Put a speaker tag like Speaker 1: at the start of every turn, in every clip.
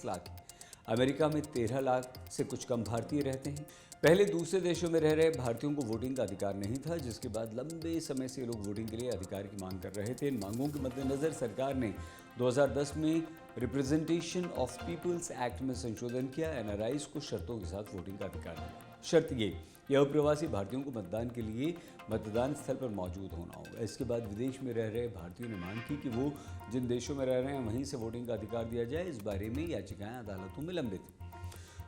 Speaker 1: लाख है। अमेरिका में 13 लाख से कुछ कम भारतीय रहते हैं। पहले दूसरे देशों में रह रहे भारतीयों को वोटिंग का अधिकार नहीं था, जिसके बाद लंबे समय से लोग वोटिंग के लिए अधिकार की मांग कर रहे थे। इन मांगों के मद्देनजर सरकार ने 2010 में रिप्रेजेंटेशन ऑफ पीपल्स एक्ट में संशोधन किया। एनआरआईज को शर्तों के साथ वोटिंग का अधिकार दिया। शर्त ये अप्रवासी भारतीयों को मतदान के लिए मतदान स्थल पर मौजूद होना होगा। इसके बाद विदेश में रह रहे भारतीयों ने मांग की कि वो जिन देशों में रह रहे हैं वहीं से वोटिंग का अधिकार दिया जाए। इस बारे में याचिकाएं अदालतों में लंबित हैं।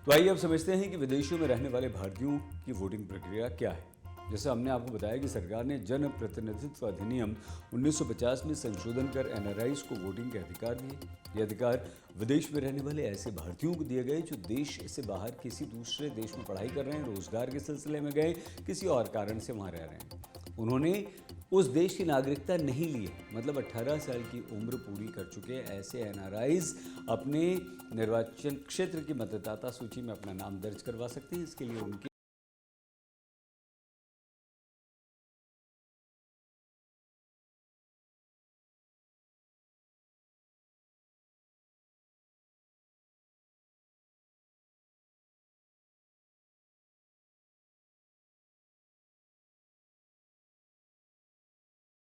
Speaker 1: तो आइए अब समझते हैं कि विदेशों में रहने वाले भारतीयों की वोटिंग प्रक्रिया क्या है। जैसे हमने आपको बताया कि सरकार ने जन प्रतिनिधित्व अधिनियम 1950 में संशोधन कर एनआरआईज को वोटिंग के अधिकार दिए। ये अधिकार विदेश में रहने वाले ऐसे भारतीयों को दिए गए जो देश से बाहर किसी दूसरे देश में पढ़ाई कर रहे हैं, रोजगार के सिलसिले में गए, किसी और कारण से वहाँ रह रहे हैं। उन्होंने उस देश की नागरिकता नहीं ली है, मतलब 18 साल की उम्र पूरी कर चुके ऐसे एनआरआईज अपने निर्वाचन क्षेत्र की मतदाता सूची में अपना नाम दर्ज करवा सकते हैं। इसके लिए उनके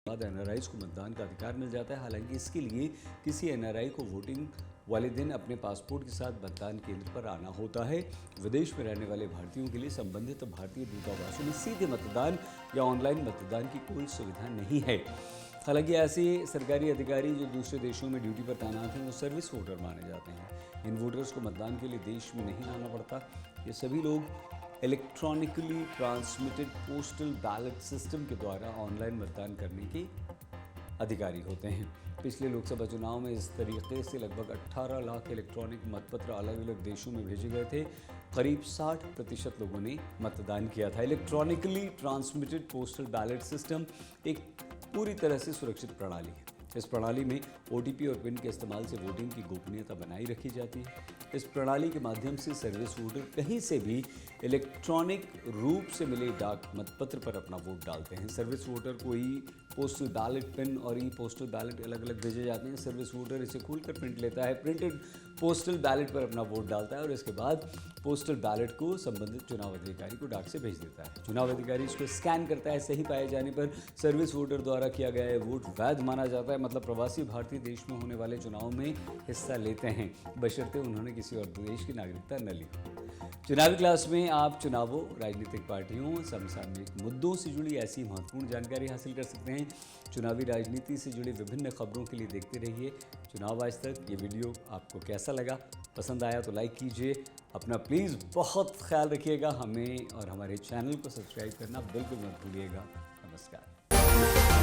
Speaker 1: बाद एनआरआईज को मतदान का अधिकार मिल जाता है। हालांकि इसके लिए किसी एनआरआई को वोटिंग वाले दिन अपने पासपोर्ट के साथ मतदान केंद्र पर आना होता है। विदेश में रहने वाले भारतीयों के लिए संबंधित भारतीय दूतावासों में सीधे मतदान या ऑनलाइन मतदान की कोई सुविधा नहीं है। हालांकि ऐसे सरकारी अधिकारी जो दूसरे देशों में ड्यूटी पर तैनात हैं वो सर्विस वोटर माने जाते हैं। इन वोटर्स को मतदान के लिए देश में नहीं आना पड़ता। ये सभी लोग electronically transmitted postal ballot system के द्वारा ऑनलाइन मतदान करने के अधिकारी होते हैं। पिछले लोकसभा चुनाव में इस तरीके से लगभग 18 लाख इलेक्ट्रॉनिक मतपत्र अलग अलग देशों में भेजे गए थे। करीब 60% लोगों ने मतदान किया था। Electronically transmitted postal ballot system एक पूरी तरह से सुरक्षित प्रणाली है। इस प्रणाली में ओटीपी और पिन के इस्तेमाल से वोटिंग की गोपनीयता बनाई रखी जाती है। इस प्रणाली के माध्यम से सर्विस वोटर कहीं से भी इलेक्ट्रॉनिक रूप से मिले डाक मतपत्र पर अपना वोट डालते हैं। सर्विस वोटर को ई पोस्टल बैलेट पिन और ई पोस्टल बैलेट अलग अलग भेजे जाते हैं। सर्विस वोटर इसे खोलकर प्रिंट लेता है, प्रिंटेड पोस्टल बैलेट पर अपना वोट डालता है और इसके बाद पोस्टल बैलेट को संबंधित चुनाव अधिकारी को डाक से भेज देता है। चुनाव अधिकारी इसको स्कैन करता है। सही पाए जाने पर सर्विस वोटर द्वारा किया गया है वोट वैध माना जाता है। मतलब प्रवासी भारतीय देश में होने वाले चुनाव में हिस्सा लेते हैं, बशर्ते उन्होंने किसी और देश की नागरिकता न ली। चुनावी क्लास में आप चुनावों, राजनीतिक पार्टियों, समसामयिक मुद्दों से जुड़ी ऐसी महत्वपूर्ण जानकारी हासिल कर सकते हैं। चुनावी राजनीति से जुड़ी विभिन्न खबरों के लिए देखते रहिए चुनाव आज तक। ये वीडियो आपको कैसा लगा? पसंद आया तो लाइक कीजिए। अपना प्लीज़ बहुत ख्याल रखिएगा। हमें और हमारे चैनल को सब्सक्राइब करना बिल्कुल मत भूलिएगा। नमस्कार।